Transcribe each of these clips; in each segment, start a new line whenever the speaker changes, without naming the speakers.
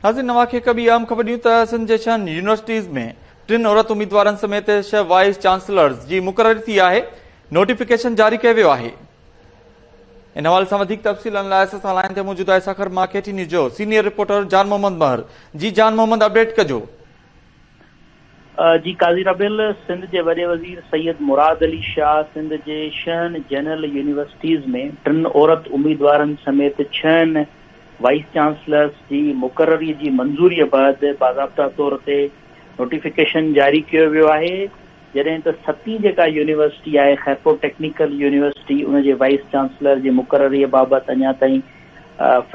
नाज़रीन, नवां खे कबी आम ख़बर ॾियूं त सिंध जे 6 यूनिवर्सिटीज़ में 3 औरत उम्मीदवारनि समेत 6 वाइस चांसलर्स जी मुक़ररी थी आहे। नोटिफिकेशन जारी कयो वियो आहे। इन हवाले सां वधीक तफ़सीलनि लाइ असां सां लाइन ते मौजूदु आहे सखर मार्केटी न्यूज़ जो सीनियर रिपोर्टर जान मोहम्मद महर। जी जान मोहम्मद, अपडेट कजो।
जी काज़ी रबिल, सिंध के वॾे वज़ीर सैयद मुराद अली शाह सिंध के 6 जनरल यूनिवर्सिटीज़ में 3 औरत उम्मीदवारनि समेत 6 वाइस चांसलर्स की मुक़ररी की मंजूरी बाद बाज़ाब्ता तौर ते नोटिफिकेशन जारी किया वियो आहे। जॾहिं त 7वीं जेका यूनिवर्सिटी है खैरपुर टेक्निकल यूनिवर्सिटी उनके वाइस चांसलर की मुक़ररी बाबत अञा ताईं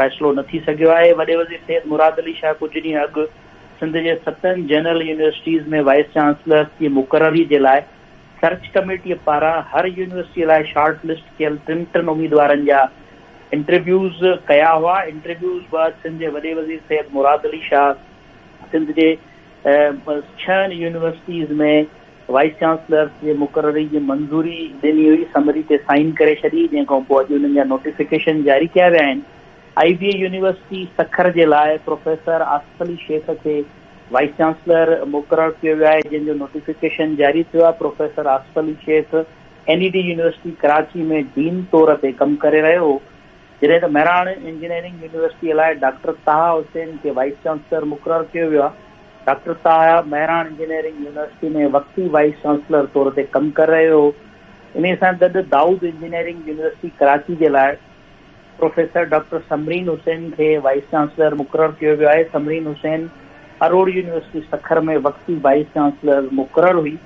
फ़ैसिलो न थी सघियो आहे। वॾे वज़ीर सैयद मुराद अली शाह कुछ ॾींहं अॻु सिंध के 7 जनरल यूनिवर्सिटीज़ में वाइस चांसलर्स की मुक़ररी के लिए सर्च कमेटी पारा हर यूनिवर्सिटी लाइ शॉर्ट लिस्ट कियल 3 उम्मीदवारनि जा इंटरव्यूज़ कया हुआ। इंटरव्यूज़ बाद सिंध के वॾे वज़ीर सैयद मुराद अली शाह सिंध के 6 यूनिवर्सिटीज़ में वाइस चांसलर्स की मुक़ररी की मंजूरी ॾिनी हुई, समरी ते साइन करे छॾी, जंहिंखां पोइ अॼु उन्हनि जा नोटिफिकेशन जारी किया विया आहिनि। IBA यूनिवर्सिटी सखर के लिए प्रोफेसर आसिफ अली शेख के वाइस चांसलर मुक़रर किया वियो आहे, जंहिंजो नोटिफिकेशन जारी थियो आहे। Professor Asif Ali Shaikh NED university Karachi में डीन तौर ते कम करे रहियो हो। जॾहिं त मेहरान इंजीनियरिंग यूनिवर्सिटी लाइ डॉक्टर ताहा हुसैन के वाइस चांसलर मुक़रर किया वियो आहे। डॉक्टर ताहा मेहरान इंजीनियरिंग यूनिवर्सिटी में वक्ती वाइस चांसलर तौर ते कम कर रहे हो। इन सां गॾु दाऊद इंजीनियरिंग यूनिवर्सिटी कराची के लिए प्रोफेसर डॉक्टर समरीन हुसैन के वाइस चांसलर मुक़रर किया वियो आहे। समरीन हुसैन अरोड़ यूनिवर्सिटी सखर में वक्ती वाइस चांसलर मुक़रर हुई।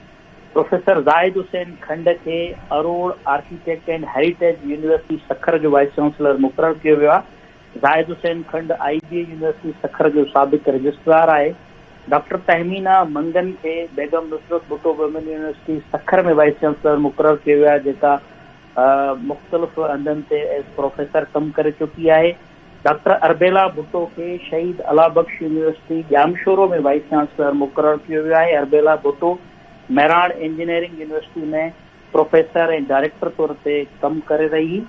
प्रोफेसर जाहिद हुसैन खंड के Aror architect and heritage university Sukkur जो वाइस चांसलर मुक़रर किया वियो आहे। जाहिद हुसैन खंड IBA यूनिवर्सिटी सखर जो साबिक़ रजिस्ट्रार है। डॉक्टर तहमीना मंगन के बेगम नुसरत भुट्टो वुमेन यूनिवर्सिटी सखर में वाइस चांसलर मुक़रर किया वियो आहे, जेका मुख़्तलिफ़ हंधनि ते एज प्रोफेसर कम करे चुकी है। डॉक्टर अरबेला भुट्टो के शहीद अलाबख्श यूनिवर्सिटी जामशोरो में वाइस चांसलर मुक़रर किया वियो आहे। Arbela Bhutto Mehran engineering university में प्रोफेसर एंड डायरेक्टर तौर ते कम करे रही।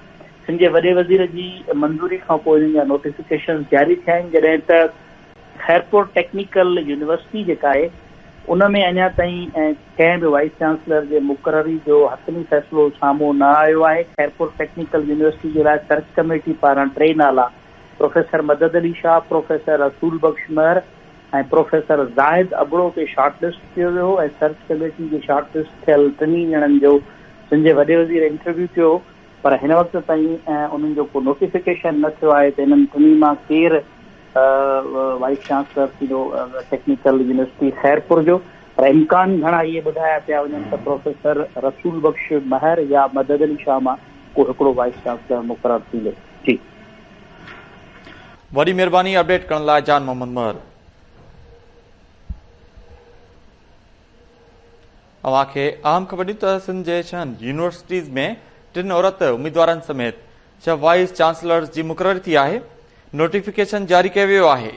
सिंध के वॾे वज़ीर की मंजूरी खां पोइ इन्हनि जा नोटिफिकेशन जारी थिया आहिनि। जॾहिं त खैरपुर टेक्निकल यूनिवर्सिटी जेका है उनमें अञा ताईं कंहिं भी वाइस चांसलर के मुक़ररी जो हथनी फैसलो साम्हूं न आयो है। खैरपुर टेक्निकल यूनिवर्सिटी के लिए सर्च कमेटी पारां 3 नाला प्रोफेसर मदद अली शाह, प्रोफेसर रसूल बख्श महर और प्रोफेसर जाहिद अबड़ो के शॉर्टलिस्ट किया वियो हो। सर्च कमेटी के शॉर्टलिस्ट थियल 3 ॼणनि जो सिंध जे वॾे वज़ीर इंटरव्यू कियो, पर हिन वक़्त ताईं उन्हनि जो को नोटिफिकेशन न थियो आहे त इन्हनि 3 मां केरु वाइस चांसलर थींदो टेक्निकल यूनिवर्सिटी खैरपुर जो। पर इम्कान घणा ये ॿुधाया पिया वञनि त प्रोफेसर रसूल बख्श महर या मदद अली शाह मां को हिकिड़ो वाइस चांसलर मुक़रर थींदो। जी
वॾी महिरबानी अपडेट करण लाइ जान मोहम्मद महर। अवां खे आम ख़बर ॾियूं त सिंध जे 6 यूनिवर्सिटीज़ में 3 औरत उम्मीदवारनि समेत 6 वाइस चांसलर्स जी मुक़ररी थी आहे। नोटिफिकेशन जारी कयो वियो आहे।